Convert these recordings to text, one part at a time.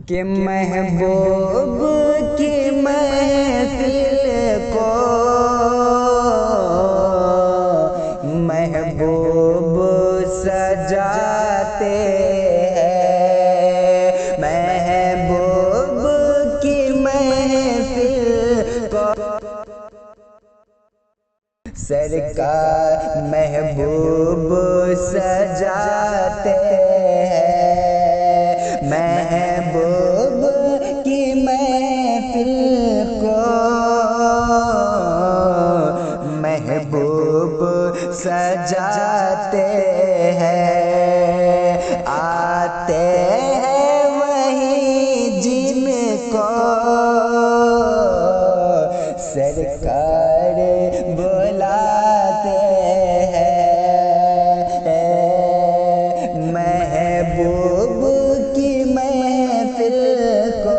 کہ محبوب کی محفل کو محبوب سجاتے ہیں، محبوب کی محفل کو سرکار محبوب سجاتے ہیں، محبوب کی محفل کو محبوب سجاتے ہیں، آتے ہیں وہی جن کو سرکار بلاتے ہیں، محبوب کی محفل کو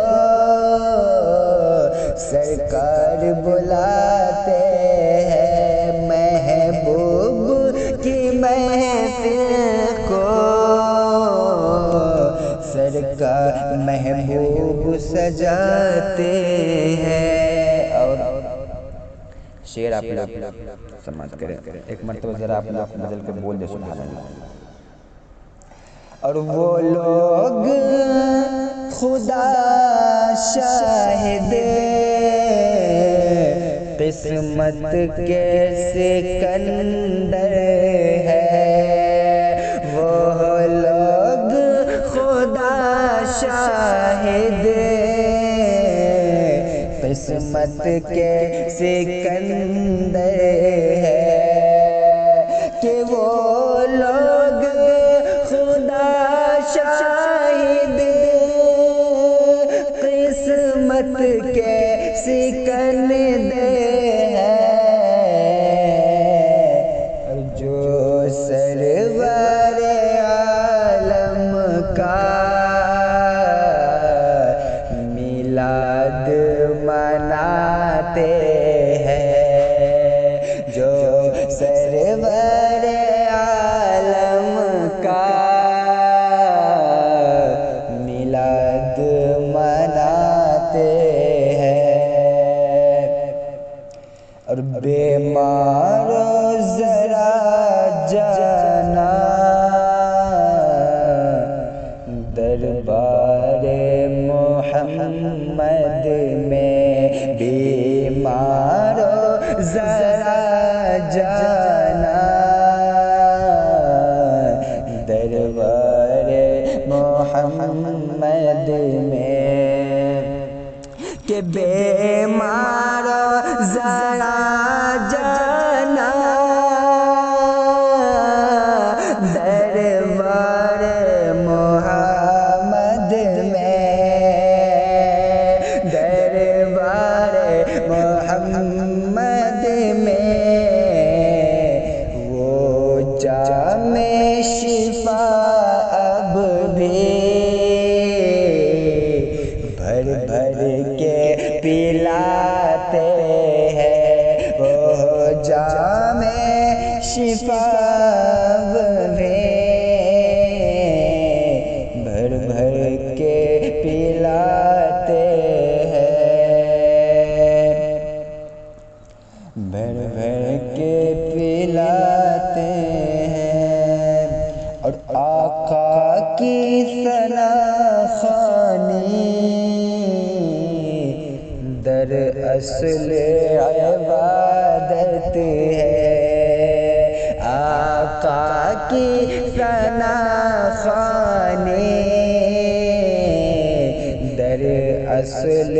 سرکار بلاتے ہیں، محبوب کی محفل کو سرکار محبوب سجاتے ہیں۔ اور شعر آپ لوگ سماعت کریں، ایک مرتبہ ذرا آپ لوگ بدل کے بول دے سبحان اللہ۔ اور وہ لوگ خدا شاہد قسمت کے سکندر ہے، وہ لوگ خدا شاہد قسمت کے سکندر ہے، کہ وہ لوگ خدا شاہد قسمت کے سکندر ہے، اور جو سرور عالم کا میلاد مناتے ہیں، جو سرور عالم کا میلاد مناتے ہیں، اور بیمار ذرا جانا دربار محمد میں، بیمار ذرا جانا دربار محمد میں، کہ بیمار ذرا جانا دربار محمد میں، دربار محمد میں، وہ جام شفا اب بھی بھر بھر کے پلاتے ہیں، وہ جام شفا اب بھی بھر بھر کے پلاتے ہیں، بھر بھر کے پلاتے ہیں، اور آقا کی ثنا خوانی در اصل عبادت ہے، آقا کی ثنا خوانی در اصل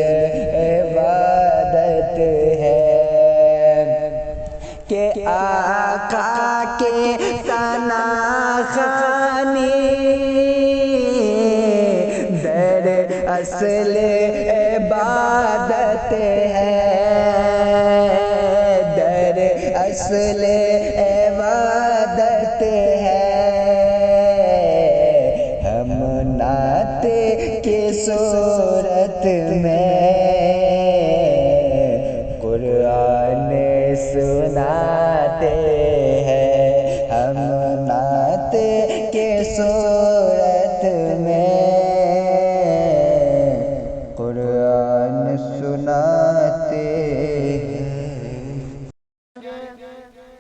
عبادت ہے، کہ آقا کے ثنا خوانی در اصل عبادت ہے، در اصل عبادت ہے، ہم نعت کی صورت میں قرآن سناتے ہیں، ہم نعت کی صورت میں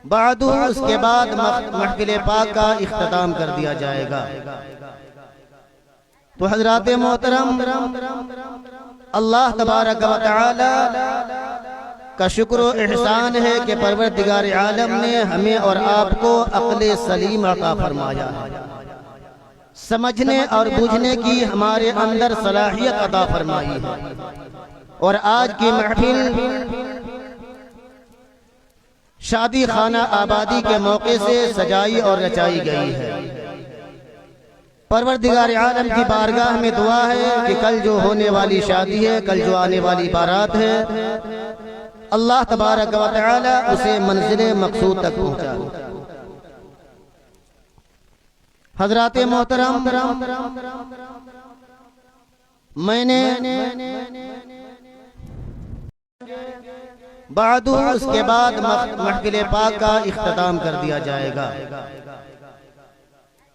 بعد اس کے بعد محفل پاک کا اختتام کر دیا جائے گا۔ تو حضرات محترم، اللہ تبارک و تعالی کا شکر و احسان ہے کہ پروردگار عالم نے ہمیں اور آپ کو عقل سلیم عطا فرمایا ہے، سمجھنے اور بوجھنے کی ہمارے اندر صلاحیت عطا فرمائی ہے، اور آج کی محفل شادی خانہ آبادی کے موقع سے سجائی اور رچائی گئی ہے۔ پروردگار عالم کی بارگاہ میں دعا ہے کہ کل جو ہونے والی شادی ہے، کل جو آنے والی بارات ہے، اللہ تبارک و تعالی اسے منزل مقصود تک پہنچا۔ حضرات محترم، میں نے بعد اس کے بعد محفل پاک کا اختتام کر دیا جائے گا۔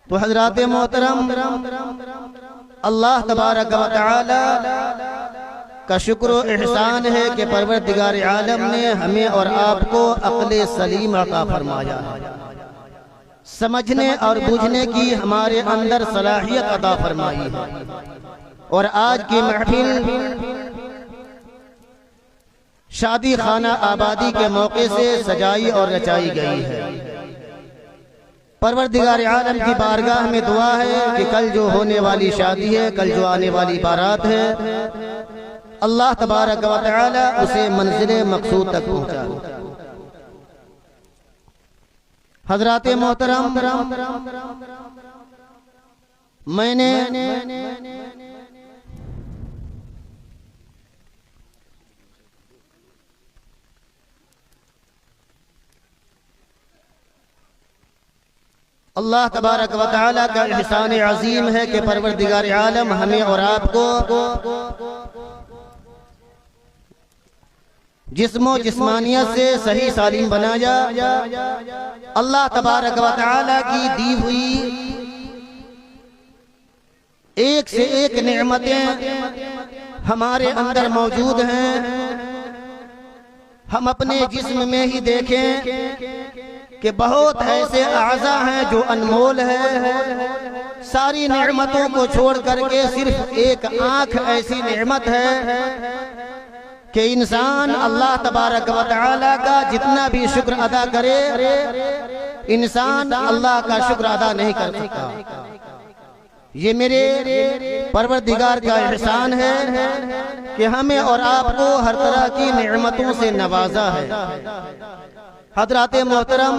تو حضرات محترم، اللہ تبارک و تعالی کا شکر و احسان ہے کہ پروردگار عالم نے ہمیں اور آپ کو عقل سلیم عطا فرمایا ہے، سمجھنے اور بوجھنے کی ہمارے اندر صلاحیت عطا فرمائی ہے، اور آج کی محفل شادی خانہ آبادی کے موقع سے سجائی اور رچائی گئی ہے۔ پروردگار عالم کی بارگاہ میں دعا ہے کہ کل جو ہونے والی شادی ہے، کل جو آنے والی بارات ہے، اللہ تبارک و تعالی اسے منزل مقصود تک پہنچا۔ حضرات محترم، میں نے اللہ تبارک و تعالی کا احسان عظیم ہے کہ پروردگار عالم ہمیں اور آپ کو جسم و جسمانیت سے صحیح سالم بنایا۔ اللہ تبارک و تعالی کی دی ہوئی ایک سے ایک نعمتیں ہمارے اندر موجود ہیں، ہم اپنے جسم میں ہی دیکھیں کہ بہت ایسے اعضاء ہیں جو انمول ہیں۔ ساری نعمتوں کو چھوڑ کر کے صرف ایک آنکھ ایسی نعمت ہے کہ انسان اللہ تبارک و تعالی کا جتنا بھی شکر ادا کرے، انسان اللہ کا شکر ادا نہیں کر سکتا۔ یہ میرے پروردگار کا احسان ہے کہ ہمیں اور آپ کو ہر طرح کی نعمتوں سے نوازا ہے۔ حضرات محترم،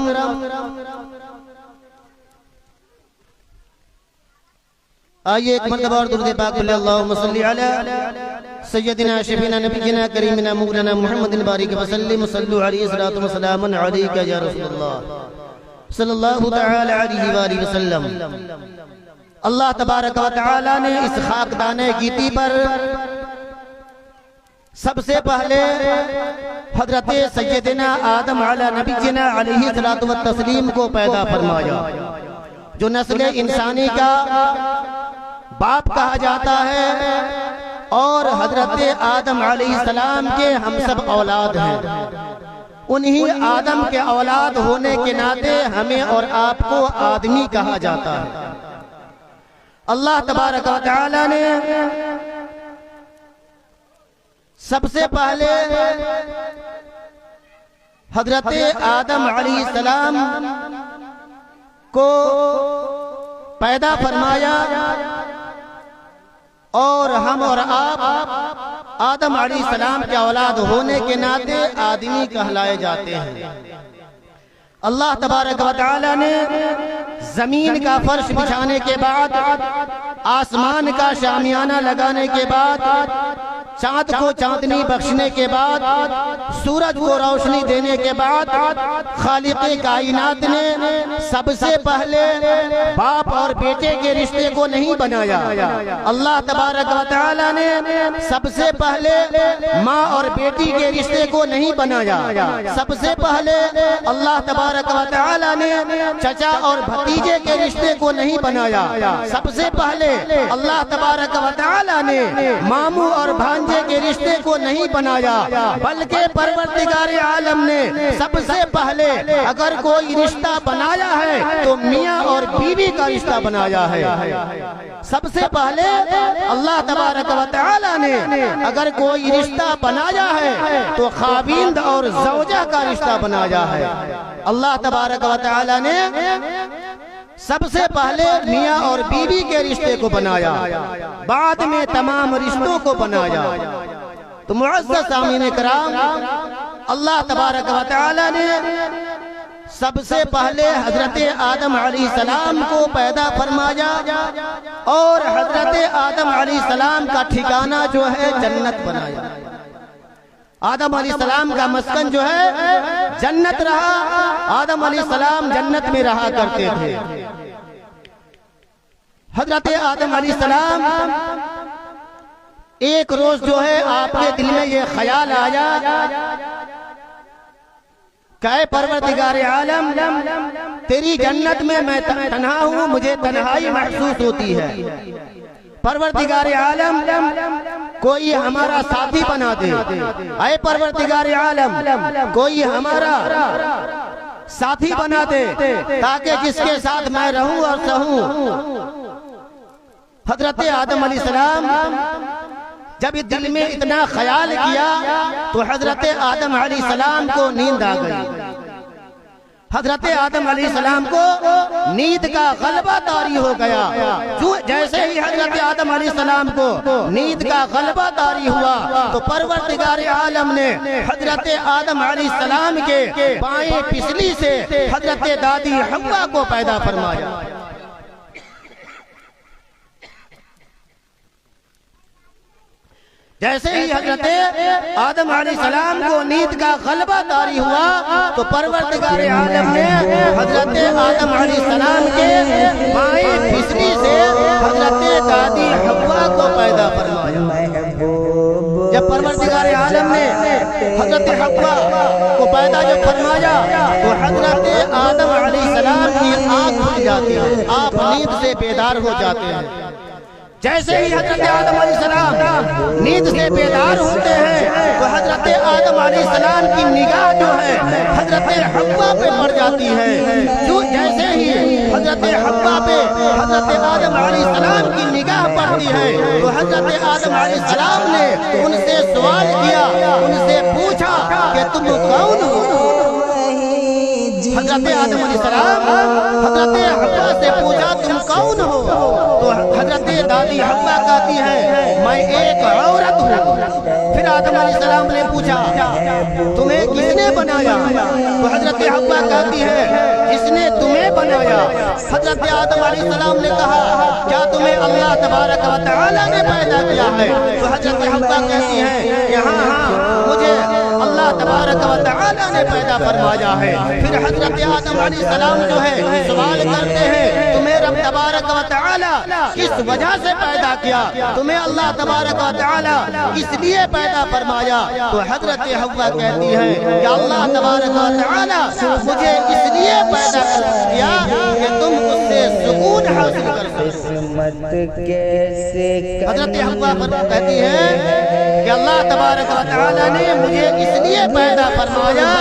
آئیے ایک مرتبہ اور درود پاک پڑھیں، اللہم صلی علی سیدنا شفینا نبینا کریمنا مولانا محمد بارک وسلم، صلو علیہ الصلاۃ والسلام علیک یا رسول اللہ صلی اللہ تعالی علیہ وآلہ وسلم۔ اللہ تبارک و تعالی نے اس خاکدان گیتی پر سب سے پہلے حضرت سیدنا آدم علی نبینا علیہ الصلاۃ والتسلیم کو پیدا فرمایا، جو نسل انسانی کا باپ کہا جاتا ہے، اور حضرت آدم علیہ السلام کے ہم سب اولاد ہیں۔ انہی آدم کے اولاد ہونے کے ناطے ہمیں اور آپ کو آدمی کہا جاتا ہے۔ اللہ تبارک و تعالی نے سب سے پہلے حضرت آدم علیہ السلام کو پیدا فرمایا، اور ہم اور آپ آدم علیہ السلام کے اولاد ہونے کے ناطے آدمی کہلائے جاتے ہیں۔ اللہ تبارک و تعالی نے زمین کا فرش بچھانے کے بعد، آسمان کا شامیانہ لگانے کے بعد، چاند کو چاندنی بخشنے کے بعد، سورج کو روشنی دینے کے بعد، خالق کائنات نے سب سے پہلے باپ اور بیٹے کے رشتے کو نہیں بنایا۔ اللہ تبارک و تعالی نے سب سے پہلے ماں اور بیٹی کے رشتے کو نہیں بنایا۔ سب سے پہلے اللہ تبارک و تعالی نے چچا اور بھتیجے کے رشتے کو نہیں بنایا۔ سب سے پہلے اللہ تبارک و تعالی نے ماموں اور بھانجے بھانجے کے رشتے کو نہیں بنایا، بلکہ پروردگار عالم نے سب سے پہلے اگر کوئی رشتہ بنایا ہے تو میاں اور بیوی کا رشتہ بنایا ہے۔ سب سے پہلے اللہ تبارک و تعالی نے اگر کوئی رشتہ بنایا ہے تو خاوند اور زوجہ کا رشتہ بنایا ہے۔ اللہ تبارک و تعالی نے سب سے پہلے میاں اور بیوی کے رشتے کو بنایا، بعد میں تمام رشتوں کو بنایا۔ تو معزز سامعین کرام، اللہ تبارک و تعالی نے سب سے پہلے حضرت آدم علیہ السلام کو پیدا فرمایا اور حضرت آدم علیہ السلام کا ٹھکانہ جو ہے جنت بنایا۔ آدم علیہ السلام کا مسکن جو ہے جنت رہا، آدم علیہ السلام جنت میں رہا کرتے تھے۔ حضرت آدم علیہ السلام ایک روز جو ہے آپ کے دل میں یہ خیال آیا کہ اے پروردگار عالم، تیری جنت میں میں تنہا ہوں، مجھے تنہائی محسوس ہوتی ہے۔ پروردگار عالم کوئی ہمارا ساتھی بنا دے، اے پروردگار عالم کوئی ہمارا ساتھی بنا دے تاکہ جس کے ساتھ میں رہوں اور سہوں۔ حضرت آدم علیہ السلام جب دل میں اتنا خیال کیا تو حضرت آدم علیہ السلام کو نیند آ گئی۔ حضرت آدم علیہ السلام کو نیند کا غلبہ طاری ہو گیا۔ جیسے ہی حضرت آدم علیہ السلام کو نیند کا غلبہ طاری ہوا تو پروردگار عالم نے حضرت آدم علیہ السلام کے بائیں پسلی سے حضرت دادی حوا کو پیدا فرمایا۔ جیسے ہی حضرت آدم علیہ السلام کو نیند کا غلبہ طاری ہوا تو پروردگار عالم نے حضرت آدم علیہ السلام کے بائیں پسلی سے حضرت دادی حوا کو پیدا فرمایا۔ جب پروردگار عالم نے حضرت حوا کو پیدا جب فرمایا تو حضرت آدم علیہ السلام کی آنکھ کھل جاتی ہے، آپ نیند سے بیدار ہو جاتے ہیں۔ جیسے ہی حضرت آدم علیہ السلام نیند سے بیدار ہوتے ہیں تو حضرت آدم علیہ السلام کی نگاہ جو ہے حضرت حوا پہ پڑ جاتی ہے۔ جیسے ہی حضرت حوا پہ حضرت آدم علیہ السلام کی نگاہ پڑتی ہے تو حضرت آدم علیہ السلام نے ان سے سوال کیا، ان سے پوچھا کہ تم کون ہو؟ حضرت آدم علیہ السلام حضرت حوا سے پوچھا تم کون ہو؟ تو حضرت دادی حوا کہتی ہے میں ایک عورت ہوں۔ پھر آدم علیہ السلام نے پوچھا تمہیں کس نے بنایا؟ تو حضرت حوا کہتی ہے جس نے تمہیں بنایا۔ حضرت آدم علیہ السلام نے کہا کیا تمہیں اللہ تبارک و تعالی نے پیدا کیا ہے؟ تو حضرت حوا کہتی ہے کہ ہاں مجھے اللہ تبارک و تعالی نے پیدا فرمایا ہے۔ پھر حضرت آدم علیہ السلام جو ہے سوال کرتے ہیں تمہیں رب تبارک و تعالی کس وجہ سے پیدا کیا؟ تمہیں اللہ تبارک و تعالی اس لیے پیدا فرمایا؟ تو حضرت حوا کہتی ہے کہ اللہ تبارک و تعالی مجھے اس لیے پیدا کیا کہ تم اس سے سکون حاصل کر سکو۔ حضرت حوا کہتی ہے کہ اللہ تبارک و تعالی نے مجھے اس لیے پیدا فرمایا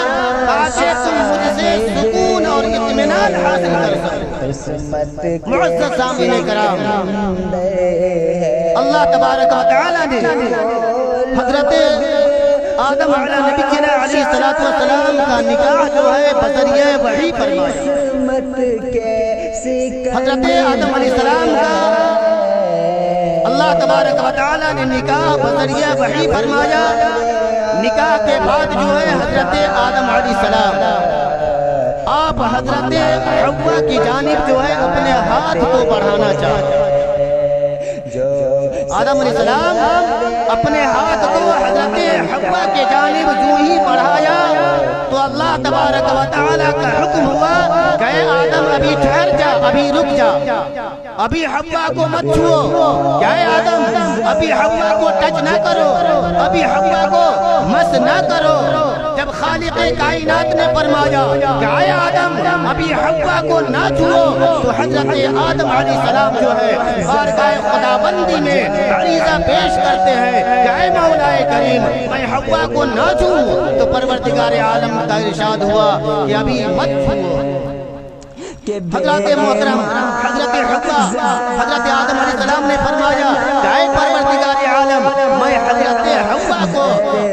تاکہ تم مجھ سے سکون اور اطمینان حاصل کر سکو۔ معزز سامعین کرام، اللہ تبارک و تعالی نے حضرت آدم علیہ السلام کا نکاح جو ہے بذریعہ وحی فرمایا۔ حضرت آدم علیہ السلام کا اللہ تبارک و تعالی نے نکاح بذریعہ وحی فرمایا۔ نکاح کے بعد جو ہے حضرت آدم علیہ السلام آپ حضرت حوا کی جانب جو ہے اپنے ہاتھ کو بڑھانا چاہتے ہیں۔ آدم علیہ السلام اپنے ہاتھ کو حضرت حوا کے جانب جو ہی بڑھایا تو اللہ تبارک و تعالی کا حکم ہوا کہ اے آدم ابھی ٹھہر جا، ابھی رک جا، ابھی حوا کو مت چھو۔ کیا اے آدم ابھی حوا کو ٹچ نہ کرو، ابھی حوا کو مس نہ کرو۔ جب خالق کائنات نے فرمایا کہ اے آدم ابھی حوا کو نہ چھو، تو حضرت آدم علیہ السلام جو ہے بارگاہ خداوندی میں عریضہ پیش کرتے ہیں کہ اے مولا کریم میں حوا کو نہ چھوں، تو پروردگار عالم کا ارشاد ہوا کہ ابھی مت چھو۔ حضرت محترم حضرت حوا حضرت آدم علیہ السلام نے فرمایا کہ اے پروردگار عالم میں حضرت حوا کو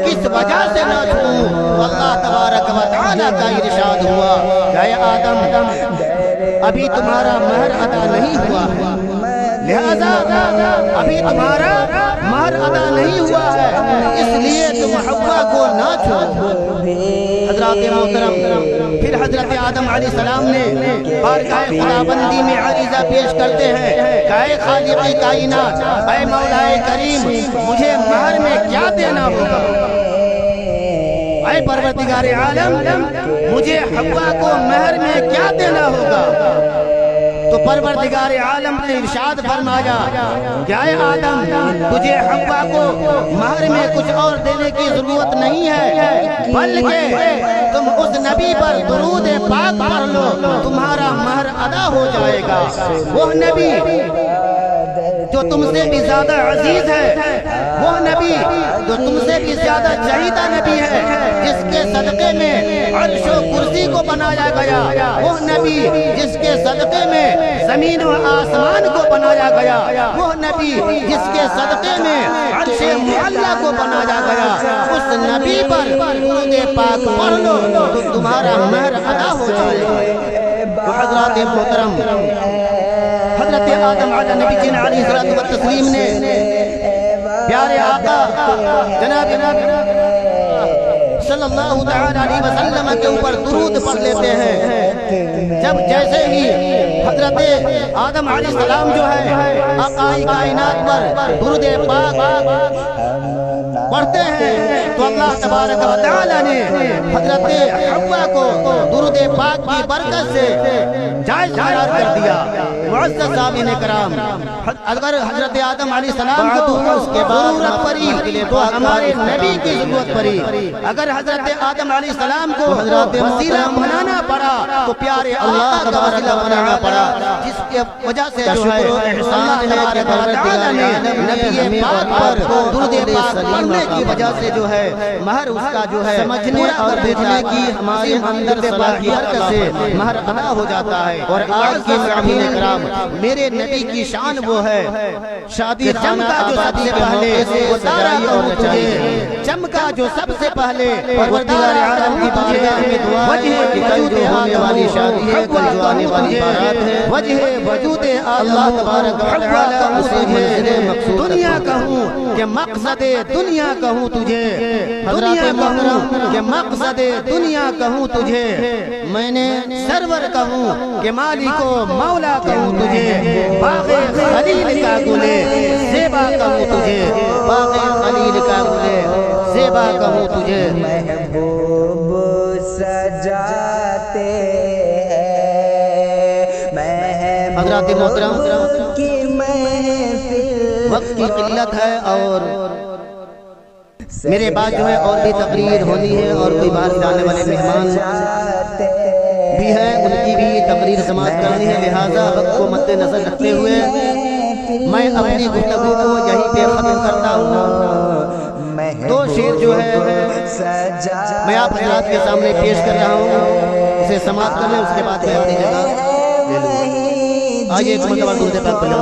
کس وجہ سے نہ چھوں؟ اللہ تبارک و تعالیٰ کا ارشاد ہوا کہ اے آدم ابھی تمہارا مہر ادا نہیں ہوا ہے، لہذا ابھی تمہارا مہر ادا نہیں ہوا ہے، اس لیے تم حوا کو نہ چھو۔ حضرات محترم پھر حضرت آدم علیہ السلام نے بارگاہ خداوندی میں عریضہ پیش کرتے ہیں کہ اے خالق کائنات، اے مولا کریم مجھے مہر میں کیا دینا ہوگا؟ اے پروردگار عالم مجھے حوا کو مہر میں کیا دینا ہوگا؟ تو پروردگار عالم نے ارشاد فرمایا کہ اے آدم تجھے حوا کو مہر میں کچھ اور دینے کی ضرورت نہیں ہے، بلکہ تم اس نبی پر درود پاک پڑھ لو، تمہارا مہر ادا ہو جائے گا۔ وہ نبی جو تم سے بھی زیادہ عزیز ہے، وہ نبی جو تم سے بھی زیادہ چہیتا نبی ہے، جس کے صدقے میں عرش و کرسی کو بنایا گیا، وہ نبی جس کے صدقے میں زمین و آسمان کو بنایا گیا، وہ نبی جس کے صدقے میں عرش معلیٰ کو بنایا گیا، اس نبی پر درود پاک پڑھ لو تو تمہارا مہر ادا ہو جائے گا۔ تو حضرات محترم حضرت آدم علیہ نبی جن علیہ الصلوۃ والتسلیم نے پیارے آقا جناب صلی اللہ تعالی علیہ وسلم کے اوپر درود پڑھ لیتے ہیں۔ جب جیسے ہی حضرت آدم علیہ السلام جو ہے آقا کائنات پر درود پاک پڑھتے ہیں تو اللہ تبارک و تعالی نے حضرت حوا کو درود پاک کی برکت سے جائز قرار کر دیا۔ معزز سامعین کرام، اگر حضرت آدم علیہ السلام کو اس کے ضرورت پڑی تو ہمارے نبی کی ضرورت پڑی، اگر حضرت آدم علیہ السلام کو وسیلہ بنانا پڑا تو پیارے اللہ کا وسیلہ بنانا پڑا، جس کی وجہ سے جو ہے اللہ تبارک و تعالی نے نبی پاک پر درود پاک پڑھنے کی وجہ سے جو ہے مہر اس کا جو ہے سمجھنے اور دیکھنے کی ہمارے اندر صلاحیت سے مہر ادا ہو جاتا ہے۔ اور آج کے سامعین کرام میرے نبی کی شان وہ ہے، شادی خانہ آبادی سے پہلے وہ تارا کہوں تجھے، چمکا جو سب سے پہلے پروردگار عالم کی بارگاہ میں دعا ہے کہ کل جو ہونے والی شادی ہے، کل جو آنے والی بارات ہے، وجہ وجود اللہ تبارک و تعالی اسے دنیا کہوں کہ مقصد دنیا کہوں تجھے، دنیا کہوں کہ مقصد دنیا کہوں تجھے، میں نے سرور کہوں کہ مالک و مولا کہوں تجھے، باغ خلیل کا گلے زیبا کہوں تجھے، باغ خلیل کا گلے زیبا کہوں تجھے۔ محبوب سجاتے ہیں حضرات محترم کی محفل، وقت کی قلت ہے اور میرے بعد جو ہے اور بھی تقریر ہونی ہے اور کوئی باہر سے آنے والے مہمان بھی ہیں، ان کی بھی تقریر سماعت کرنی ہے، لہٰذا وقت کو مد نظر رکھتے ہوئے میں اپنی گفتگو کو یہیں پہ ختم کرتا ہوں۔ دو شعر جو ہے میں آپ حضرات کے سامنے پیش کر رہا ہوں، اسے سماعت کر لیں، اس کے بعد میں اپنی جگہ لے لوں۔ آئیے ایک مرتبہ درود پاک پڑھیں۔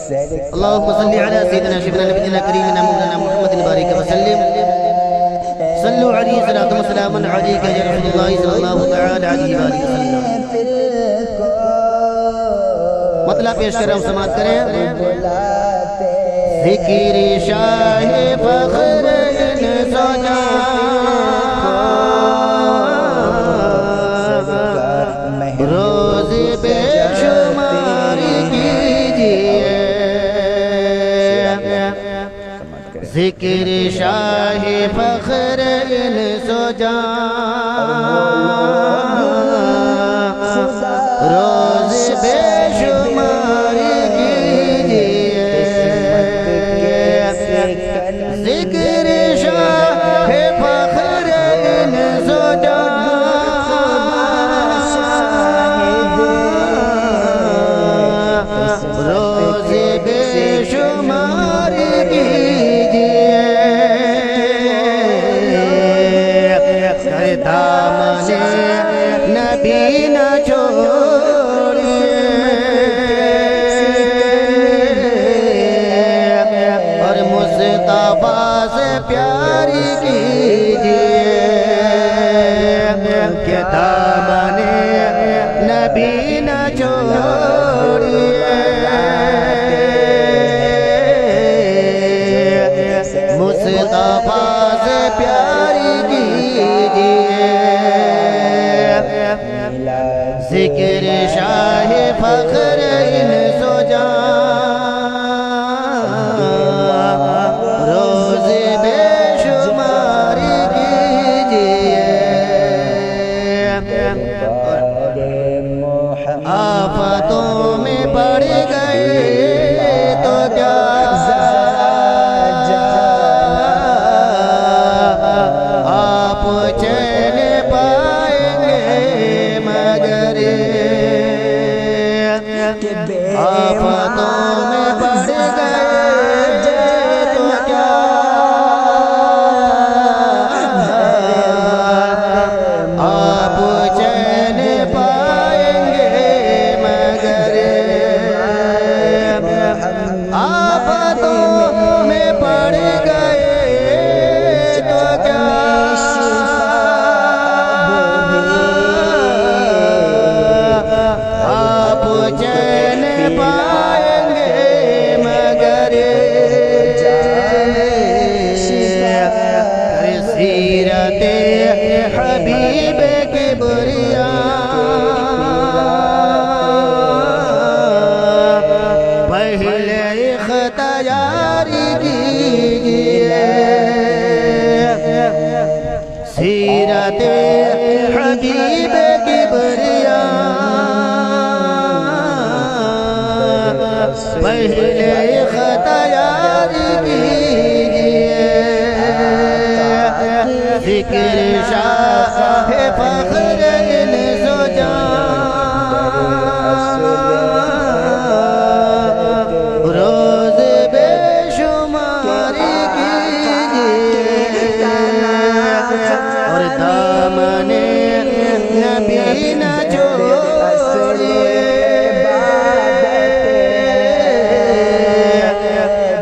اللهم صل على سيدنا شفنا نبينا كريمنا مولانا محمد بارك وسلم، صلوا عليه صلاة وسلاما عليك يا رسول الله صلى الله تعالى عليه وآله وسلم۔ مطلب پیش کر رہا ہوں، سماعت کریں۔ ذکر شاہ فخر ان سجا روز بے شمار کیجئے، ذکر شاہ فخر ان سجا روز بے شمار کیجئے، ذکر شاہ مصطفیٰ سے پیاری کیجئے کہ دامن نبی نہ چھوڑیے مصطفیٰ سے پیاری کیجئے ذکر شاہ فخر انس و جان روز بے شمار کیجئے آفتوں میں پڑ گئے تو کیا آپ چین پائیں گے مگر آفتوں میں پڑ گئے تو کیا آپ چین پائیں گے مگر آفتوں میں پڑ گئے تو کیا آپ چین پائیں گے مگر سیرت حبیب کبریا پہلے اختیار کیجئے سیرت حبیب کبریا پہلے اختیار کیجئے ذکر شاہ فخر انس و جان روز بے شمار کیجئے اور دامن نبی نہ چھوڑیے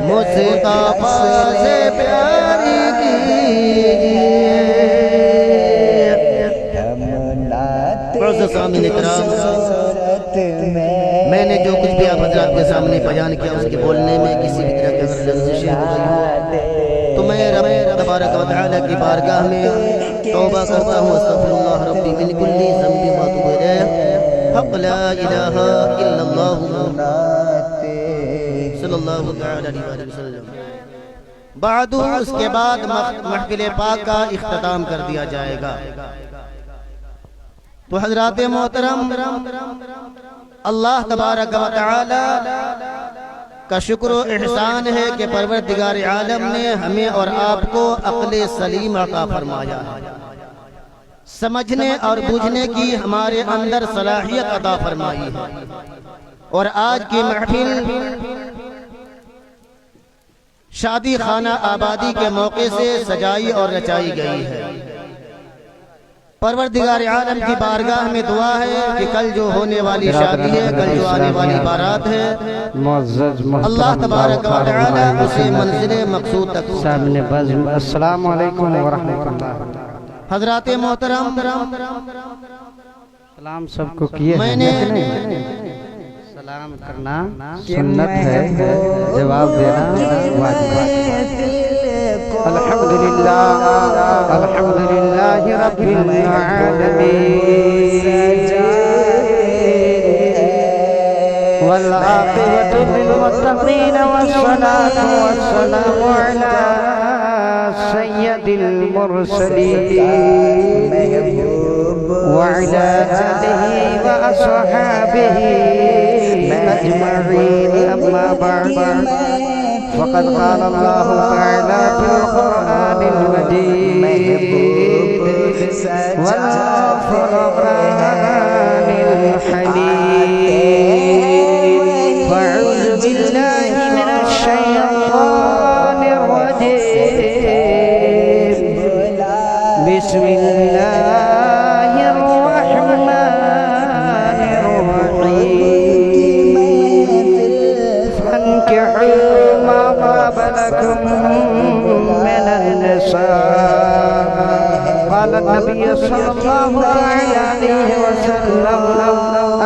مصطفیٰ سے پیاری کیجئے معزز سامعین اکرام میں نے جو کچھ بھی آپ حضرات کے سامنے بیان کیا اس کے بولنے میں کسی بھی طرح کی اگر لغزشیں ہو گئی ہوں تو میں رب تبارک و تعالی کی بارگاہ میں توبہ کرتا ہوں استغفر اللہ ربی من کل ذنب واتوب الیہ حق لا الہ الا اللہ صلی اللہ علیہ وسلم بعد اس کے بعد محفل پاک کا اختتام کر دیا جائے گا تو حضرات محترم اللہ تبارک و تعالی کا شکر و احسان ہے کہ پروردگار عالم نے ہمیں اور آپ کو عقل سلیم عطا فرمایا ہے سمجھنے اور بوجھنے کی ہمارے اندر صلاحیت عطا فرمائی ہے اور آج کی محفل شادی خانہ آبادی کے موقع سے سجائی اور رچائی گئی ہے پروردگار عالم کی بارگاہ میں دعا ہے کہ کل جو ہونے والی شادی ہے کل جو آنے والی بارات ہے اللہ تبارک و تعالی اسے منزل مقصود تک السلام علیکم ورحمۃ اللہ حضرات محترم سلام سب کو کیے میں نے سلام کرنا سنت ہے جواب دینا واجب ہے الحمدللہ رب العالمین والعاقبۃ للمتقین والصلاة والسلام علی سید المرسلین وعلى آله وأصحابه أجمعين أما بعد فقد قال الله تعالى في القرآن المجيد والفرقان الحميد فأعوذ بالله من الشيطان الرجيم بسم الله الرحمن الرحيم فانكحوا ما طاب لكم قال النبي صلى الله عليه وسلم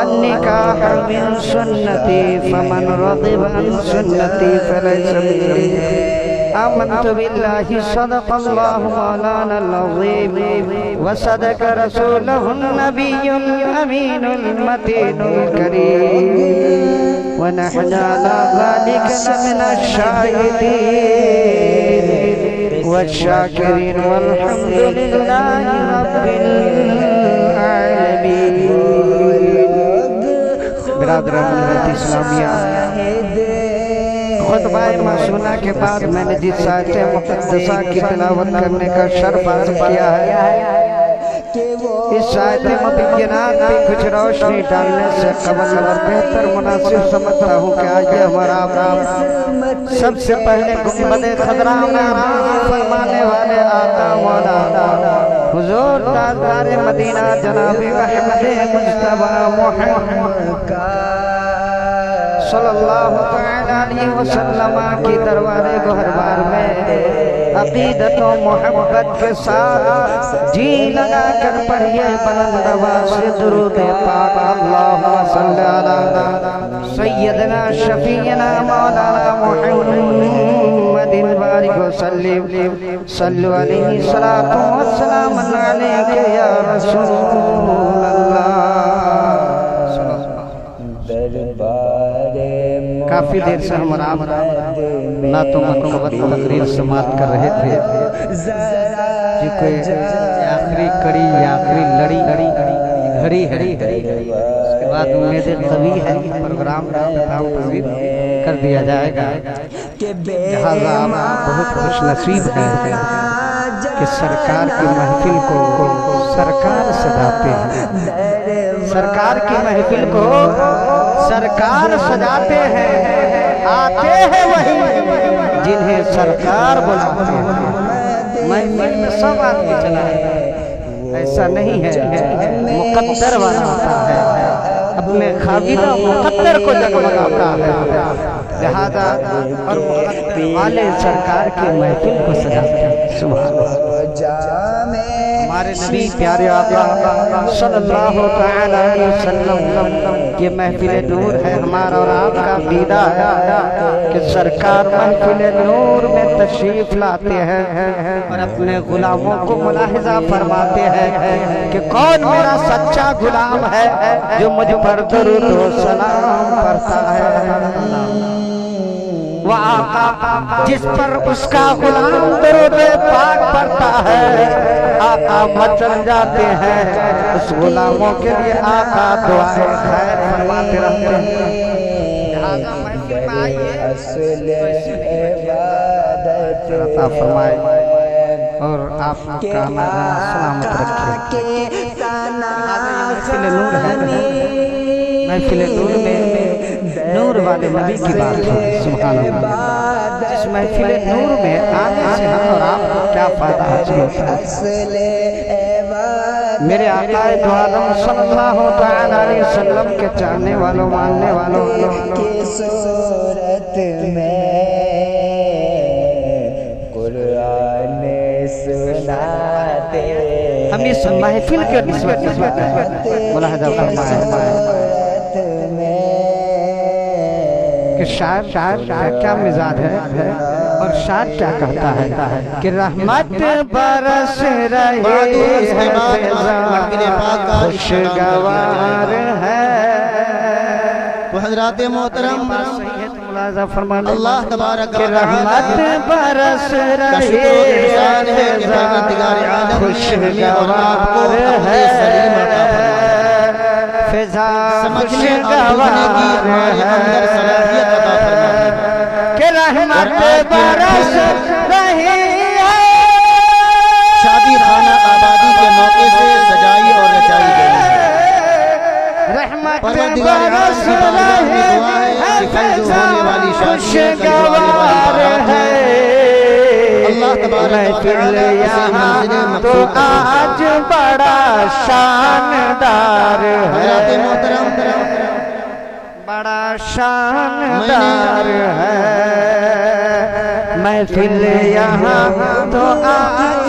النكاح من سنتي فمن رغب عن سنتي فليس مني آمنت بالله صدق الله مولانا العظيم وصدق رسوله النبي الأمين المتين الكريم ونحن على ذلك لمن الشاهدين والشاكرين والحمد لله رب العالمين. برادران ملت اسلامیہ، خطبہ معصومہ کے بعد میں نے جس آیت مقدسہ کی تلاوت کرنے کا شرف حاصل کیا ہے، اس آیت مبینات پہ کچھ روشنی ڈالنے سے قبل اور بہتر مناسب سمجھتا ہوں کہ آج ہمارا سب سے پہلے گنبد خضرا میں فرمانے والے آقا مولا حضور تاجدار مدینہ جناب احمد مصطفیٰ محمد صلی اللہ علیہ وسلم کی دربار گہربار میں عقیدت و محبت کے ساتھ جی لگا کر پڑھیے بلند آواز سے درود پاک اللہم صلی علی سیدنا شفیعنا مولانا محمد بارک وسلم صلو علیہ الصلاۃ والسلام علیک یا رسول اللہ. کافی دیر سے ہم آپ نعتوں منقبت تقریر سماعت کر رہے تھے، جی کوئی آخری کڑی یا آخری لڑی گھڑی ہے، اس کے بعد امید قوی ہے پروگرام کر دیا جائے گا. لہذا آپ بہت خوش نصیب ہیں کہ سرکار کی محفل کو سرکار سجاتے ہیں، سرکار کی محفل کو سرکار سجاتے ہیں، آتے ہیں وہی جنہیں سرکار بلاتے ہیں. محفل میں سب آدمی چلا ہے، ایسا نہیں ہے، مقدر والا ہوتا ہے، اپنے خابیدہ مقدر کو جگمگاتا ہے. لہذا اور مقدر والے سرکار کی محفل کو سجاتے ہیں. سبحان اللہ. ہمارے نبی پیارے آقا صلی اللہ علیہ وسلم یہ محفل نور ہے. ہمارا اور آپ کا عقیدہ ہے کہ سرکار محفل نور میں تشریف لاتے ہیں اور اپنے غلاموں کو ملاحظہ فرماتے ہیں کہ کون میرا سچا غلام ہے جو مجھ پر درود و سلام پڑھتا ہے. وہ آقا جس پر اس کا غلام درود پاک پڑھتا ہے، آقا مچل جاتے ہیں. اس غلاموں کے لیے آقا دعائیں خیر فرماتے رہتے ہیں. لہذا محفل میں آئیے، عطا فرمائے اور آپ کا ہمارا سلامت رکھے. محفل نور ہے، محفل نور میں نور والے نبی کی بات ہے. سبحان اللہ. جس محفل نور میں آنے سے ہم اور آپ کو کیا فائدہ حاصل ہوتا ہے. میرے آقا دو عالم صلی اللہ علیہ وسلم کے چاہنے والوں ماننے والوں کی صورت میں قرآن سناتے. ہم اس محفل کے نسبت ملاحظہ فرمائیں کہ شاعر کا کیا مزاج ہے اور شاعر کیا کہتا ہے کہ رحمت برس رہی ہے، خوشگوار ہے. وہ حضرات محترم اللہ تبارک و تعالی رحمت برس رہی ہے، خوشگوار ہے، فضا خوشگوار ہے کہ رحمت برس رہی ہے. شادی خانہ آبادی کے موقع سے سجائی اور رچائی گئی ہے. رحمت برس رہی ہے، فضا خوشگوار ہے. اللہ تبارک و تعالی یہاں تو آج بڑا شاندار ہے، بڑا شاندار ہے. محفل یہاں تو آج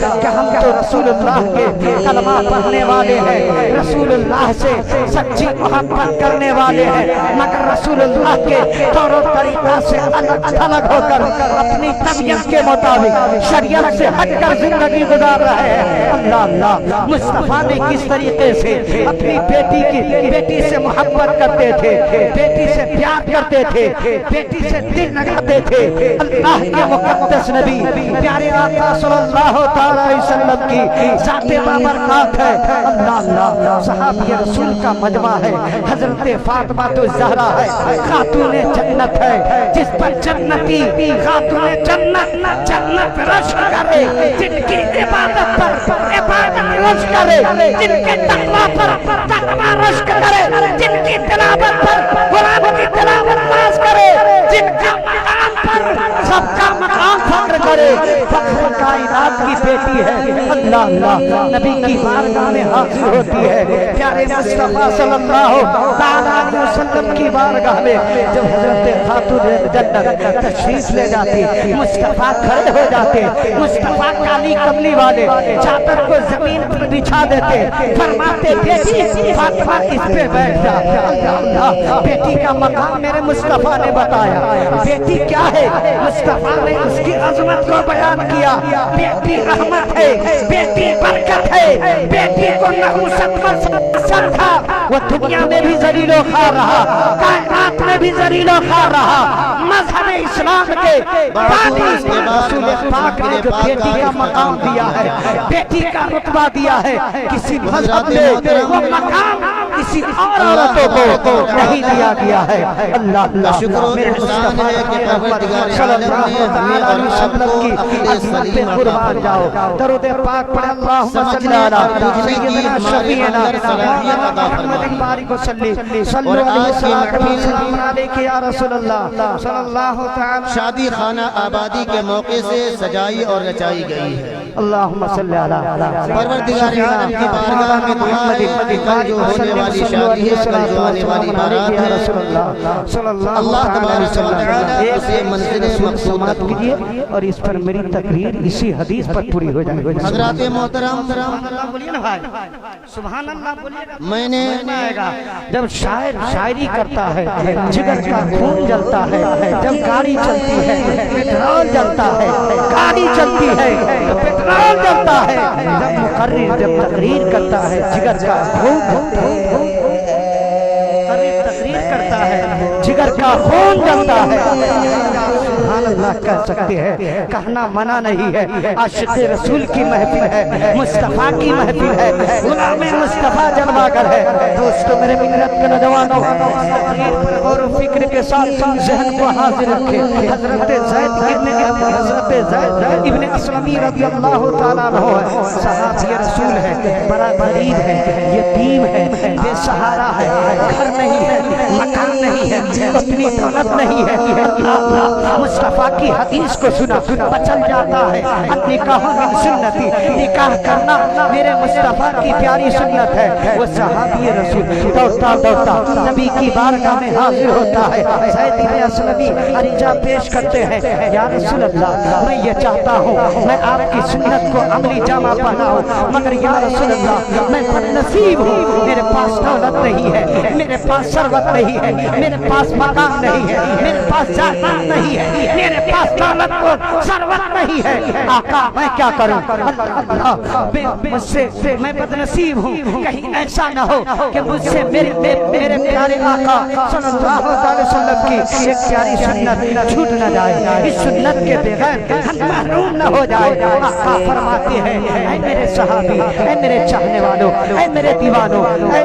کہ ہم تو رسول اللہ کے کلمہ پڑھنے والے ہیں، رسول اللہ سے سچی محبت کرنے والے ہیں، مگر رسول اللہ کے طور و طریقہ سے الگ ہو کر اپنی طبیعت کے مطابق شریعت سے ہٹ کر زندگی گزار رہے ہیں۔ اللہ اللہ، مصطفیٰ نے کس طریقے سے اپنی بیٹی سے محبت کرتے تھے، بیٹی سے پیار کرتے تھے، بیٹی سے دل لگاتے تھے۔ اللہ کے مقدس نبی پیارے آقا صلی اللہ تعالی علیہ وسلم کی ذات بابرکات ہے۔ اللہ اللہ، صحابی رسول کا مجمع ہے، حضرت فاطمہ الزہرا ہے، خاتون جنت ہے، جس پر جنتی خاتون جنت رش کرے، جن کی عبادت پر عبادت رش کرے، جن کے تقویٰ پر تقویٰ رش کرے، جن کی تلاوت پر قرآن کی تلاوت راز کرے، جن کا مقام پر سب کا مقام فخر کرے، فخر کائنات کی بیٹی ہے۔ اللہ اللہ، نبی کی بارگاہ میں حاضر ہوتی ہے، پیارے مصطفیٰ صلی اللہ تعالیٰ علیہ وسلم کی بارگاہ میں جب حضرت خاتون جنت تشریف لے جاتی، مصطفیٰ کھڑے ہو جاتے، مصطفیٰ کالی کملی والے چادر کو زمین پر بچھا دیتے، فرماتے بیٹی فاطمہ اس پہ بیٹھ جا۔ اللہ، بیٹی کا مقام میرے مصطفیٰ نے بتایا، بیٹی کیا ہے؟ مصطفیٰ نے اس کی عظمت کو بیان کیا۔ بیٹی رحمت ہے، بیٹی برکت ہے، بیٹی کو نحوست پر سمجھا، وہ دنیا میں بھی ذلیل و خوار رہا، کائنات میں بھی ذلیل و خوار رہا۔ مذہب اسلام کے بانی رسول پاک نے جو بیٹی کا مقام دیا ہے، بیٹی کا رتبہ دیا ہے، کسی مذہب میں وہ مقام کسی اور عورتوں کو نہیں دیا گیا ہے۔ اللہ اللہ، شکر و میرے احسان ہے کہ پروردگار صلی عالم نے اللہ ہمیں علیہ اور آپ وسلم کو کی اپنے عظمت پہ سلیم قربان جاؤ، درود پاک پڑھ اللہم صلی علی سیدنا شفیعنا محمد بارک وسلم صلو علیہ وسلم علیک یا رسول اللہ صلی اللہ تعالی۔ شادی خانہ آبادی کے موقع سے سجائی اور رچائی گئی ہے۔ اللہم صلی علی پروردگار عالم کی بارگاہ میں دعا ہے کہ کل جو ہونے والی شادی ہے، کل جو آنے والی بارات ہے، اللہ تبارک و تعالی اسے منزل مقصود کیجیے اور اس پر میری تقریر اسی حدیث پر پوری ہو جائے۔ حضرات محترم، سبحان اللہ بولیے گا۔ میں نے جب شاعر شاعری کرتا ہے، جگر کا خون جلتا ہے، جب گاڑی چلتی ہے پیٹرول جلتا ہے، گاڑی چلتی ہے پیٹرول جلتا ہے، جب مقرر جب تقریر کرتا ہے جگر کا خون جلتا ہے، تقریر کرتا ہے جگر کا خون جلتا ہے۔ سبحان اللہ کہہ سکتے ہیں، کہنا منع نہیں ہے۔ عاشق رسول کی محفل ہے، مصطفیٰ کی محفل ہے، غلام مصطفیٰ جلوہ گر ہے۔ دوستو میرے ملت کے نوجوانوں، تقریر پر غور و فکر کے ساتھ ذہن کو حاضر رکھے۔ حضرت زید ابن اسلمی رضی اللہ تعالیٰ عنہ ہے، صحابی رسول ہے، بڑا غریب ہے، یتیم ہے، بے سہارا ہے، گھر نہیں ہے، مکان نہیں ہے، اتنی دولت نہیں ہے۔ مصطفیٰ کی حدیث کو سنا بچل جاتا ہے۔ نکاح من سنتی، نکاح کرنا میرے مصطفیٰ کی پیاری سنت ہے۔ وہ صحابی رسول دوڑتا دوڑتا نبی کی بارگاہ میں حاضر ہوتا ہے۔ زید بن اسلمی عریضہ پیش کرتے ہیں، یا رسول اللہ میں یہ چاہتا ہوں میں آپ کی سنت کو عملی جامہ پہناؤں، مگر یا رسول اللہ میں بد نصیب ہوں، میرے پاس دولت نہیں ہے، میرے پاس ثروت نہیں ہے، میرے پاس مکان نہیں ہے، میرے پاس جائیداد نہیں ہے، میرے پاس دولت اور ثروت نہیں ہے۔ آقا میں کیا کروں؟ مجھ سے میں بد نصیب ہوں، کہیں ایسا نہ ہو کہ مجھ سے میرے پیارے آقا صلی اللہ علیہ وسلم کی ایک پیاری سنت چھوٹ نہ جائے، اس سنت کے بغیر ہم محروم نہ ہو جائے۔ آقا فرماتے ہیں، اے میرے صحابی، اے میرے چاہنے والوں، اے میرے دیوانوں، اے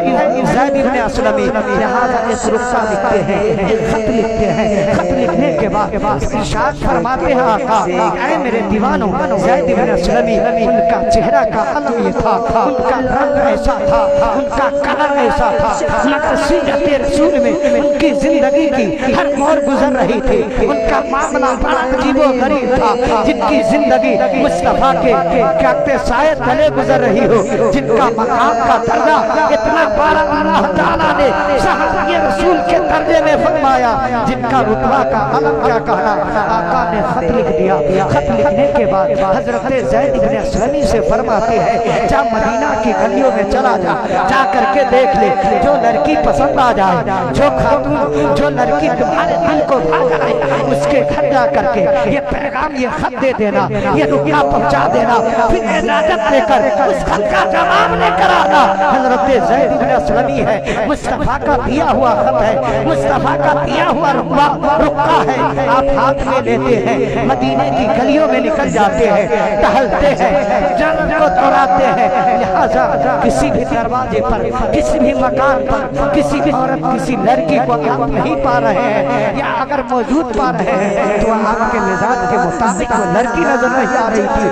زید بن اسلمی، لہذا اس رخصہ لکھتے ہیں، ایک خط لکھتے ہیں۔ خط لکھنے کے بعد ارشاد فرماتے ہیں آقا، اے میرے دیوانوں، زید بن اسلمی ان کا چہرہ کا علم یہ تھا، ان کا رنگ ایسا تھا، ان کا کلر ایسا تھا، مگر سیرت رسول میں ان کی زندگی کی ہر موڑ گزر رہی تھی، ان کا معاملہ بڑا عجیب و غریب تھا، جن کی زندگی مصطفیٰ کے کہتے سائے تلے گزر رہی ہو، جن کا مقام کا درجہ اتنا بڑا اللہ تعالیٰ نے صحابی رسول کے درجے میں فرمایا، جن کا رتبہ کا علم کیا کہنا، آقا نے خط لکھ دیا. خط لکھنے کے بعد حضرت زید بن اسلمی سے فرماتے ہیں جا مدینہ کی گلیوں میں چلا جا, جا کر کے دیکھ لے, جو لڑکی پسند آ جائے, جو خاتون, جو لڑکی تمہارے دل کو بھا جائے, اس کے گھر جا کر کے یہ پیغام, یہ خط دے دینا, یہ رکھا پہنچا دینا, پھر اجازت لے کر اس خط کا جواب لے کر آنا. حضرت زید بن اسلمی ہے, مصطفیٰ کا دیا ہوا خط ہے, مصطفیٰ کا دیا ہوا رکا ہے, آپ ہاتھ میں لیتے ہیں, مدینے کی گلیوں میں نکل جاتے ہیں, ٹہلتے ہیں, جنگ کو دوڑاتے ہیں. لہذا کسی بھی دروازے پر, کسی بھی مکان پر, کسی بھی عورت, کسی لڑکی کو آپ نہیں پا رہے ہیں, یا اگر موجود پا رہے ہیں تو آپ کے مزاج کے مطابق وہ لڑکی نظر نہیں آ رہی تھی.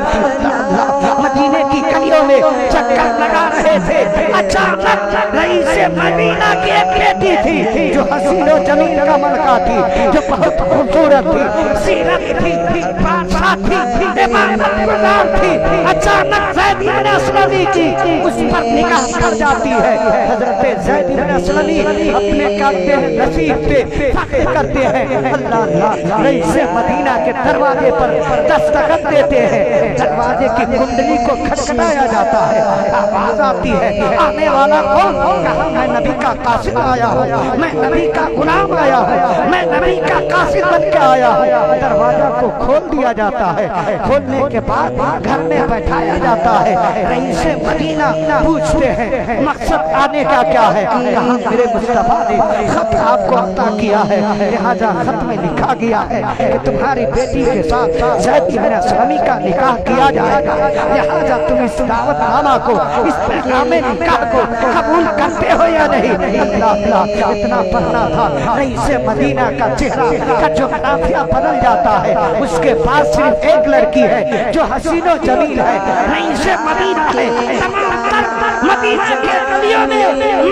مدینے کی گلیوں میں چکر لگا رہے تھے, اچانک رئیس مدینہ کی ایک بیٹی تھی جو حسین و جمیل کا ملکہ تھی, جو بہت خوبصورت تھی, سیرت تھی, بادشاہ تھی, عبادت گزار تھی, اچانک زید بن اسلمی کی اس پر نگاہ پڑ جاتی ہے. حضرت زید بن اسلمی اپنے کعبے نصیب پہ فخر کرتے ہیں, اللہ اللہ, رئیس مدینہ کے دروازے پر دستخط دیتے ہیں, دروازے کی کنڈلی کو کھٹکھٹایا جاتا ہے, آواز آتی ہے, آنے والا کون؟ کہا میں نبی کا قاصد آیا ہوں, میں نبی کا غلام آیا ہوں, میں نبی کا قاصد بن کے آیا ہوں. دروازہ کو کھول دیا جاتا ہے, کھولنے کے بعد گھر میں بیٹھایا جاتا ہے. رئیس مدینہ پوچھتے ہیں مقصد آنے کا کیا ہے؟ کہا میرے مصطفیٰ نے خط آپ کو عطا کیا ہے, لہذا خط میں لکھا گیا ہے کہ تمہاری بیٹی کے ساتھ زید بن اسلمی کا نکاح کیا جائے گا, لہذا تم اس دعوت نامہ کو, اس پیغام نکاح کو قبول کرتے ہو یا نہیں؟ اللہ اللہ, اتنا پڑھنا تھا. رئیس مدینہ کا چہرہ کا جو منافیہ بدل جاتا ہے, اس کے پاس صرف ایک لڑکی ہے جو حسین و جمیل ہے. رئیس مدینہ ہے, تمام تر مدینہ کے گلیوں میں,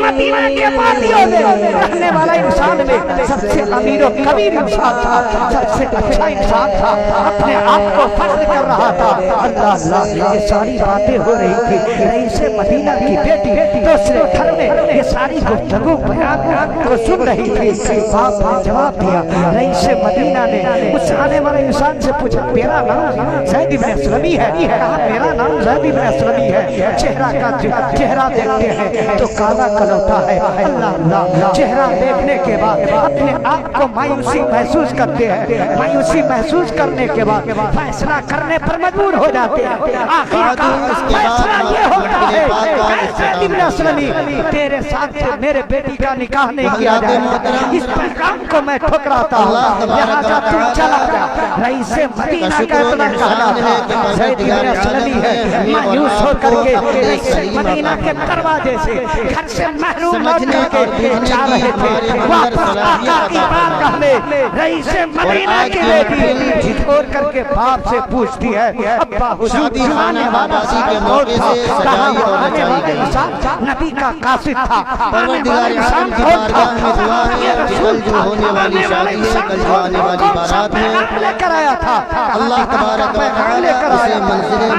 مدینہ کے وادیوں میں رہنے والا انسان میں سب سے امیر و کبیر انسان تھا, سب سے اچھا انسان تھا, اپنے آپ کو فخر کر رہا تھا. اللہ اللہ, یہ ساری باتیں ہو رہی تھی. رئیس مدینہ کی بیٹی دوسرے گھر میں یہ ساری گفتگو بیان کو سن رہی تھی. باپ نے جواب دیا, رئیس مدینہ نے اس آنے والے انسان سے پوچھا میرا نام زید بن اسلمی ہے؟ کہا میرا نام زید بن اسلمی ہے. چہرہ کا چہرہ دیکھتے ہیں تو کالا کلوٹا ہے. اللہ اللہ, چہرہ دیکھنے کے بعد اپنے آپ کو مایوسی محسوس کرتے ہیں, مایوسی محسوس کرنے کے بعد فیصلہ کرنے پر مجبور ہو جاتے ہیں. آخر کا فیصلہ یہ ہوتا ہے زید بن اسلمی تیرے ساتھ میرے بیٹی کا نکاح نہیں کیا جائے گا, اس پیغام کو میں ٹھکراتا ہوں, لہذا تم چلا جا. رئیس مدینہ کا اتنا کہنا تھا, زید بن اسلمی ہے مایوس ہو کر کے رئیس مدینہ کے دروازے سے گھر سے محروم ہو کر کے جا رہے تھے. واپس آقا کی بارگاہ میں رئیس مدینہ کی بیٹی جھٹکور کر کے باپ سے پوچھتی ہے ابا حضور آنے والا کون تھا؟ کہا وہ آنے والا انسان نبی کا قاصد تھا. آنے والا انسان کون تھا؟ یہ رسول تھا. آنے والا انسان کون سا پیغام لے کر آیا تھا؟ اللہ تبارک و تعالی لے کر آیا.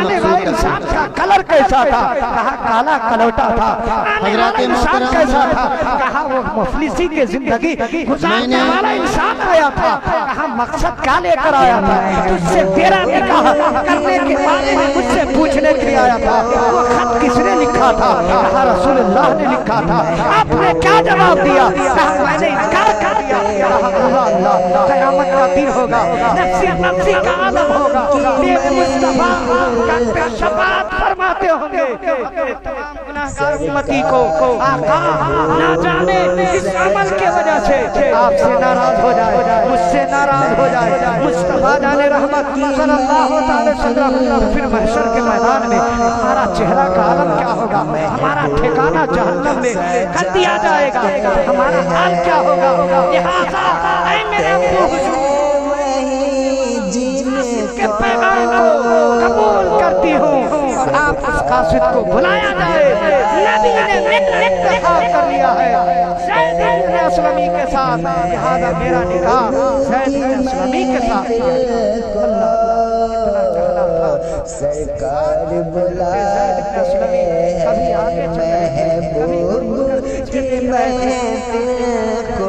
آنے والے انسان کا کلر کیسا تھا؟ کہا کالا کلوٹا تھا. آنے والا انسان کیسا تھا؟ کہا وہ مفلسی کی زندگی گزارنے والا انسان آیا تھا. کہا مقصد کیا لے کر آیا تھا؟ تجھ سے تیرا نکاح کرنے کے بارے میں مجھ سے پوچھنے کے لیے آیا تھا. وہ خط کس نے لکھا تھا؟ کہا رسول اللہ نے لکھا تھا. آپ نے کیا جواب دیا؟ کہا میں نے انکار کر دیا. اللہ اللہ, قیامت کا دن ہوگا, نفسی نفسی کا عالم ہوگا, میرے مصطفیٰ کا شفاعت فرماتے ہوں گے. تمام گناہگار امتی کو آقا نہ جانے اس عمل کے وجہ سے آپ سے ناراض ہو جائے, مجھ سے ناراض ہو جائے. مصطفیٰ جان رحمت صلی اللہ تعالی وسلم پھر محشر کے میدان میں ہمارا چہرہ کا عالم کیا ہوگا؟ ہمارا ٹھکانہ جہنم میں کر دیا جائے گا. ہمارا حال کیا ہوگا؟ لہٰذا اے میرے ابو حضور کے پیغام کو قبول کرتی ہوں اور آپ اس قاصد کو بلایا جائے. نبی نے اتفاق کر لیا ہے زید بن اسلمی کے ساتھ, لہذا میرا نکاح زید بن اسلمی کے ساتھ. سرکار بلاتے ہیں محبوب کی محفل کو,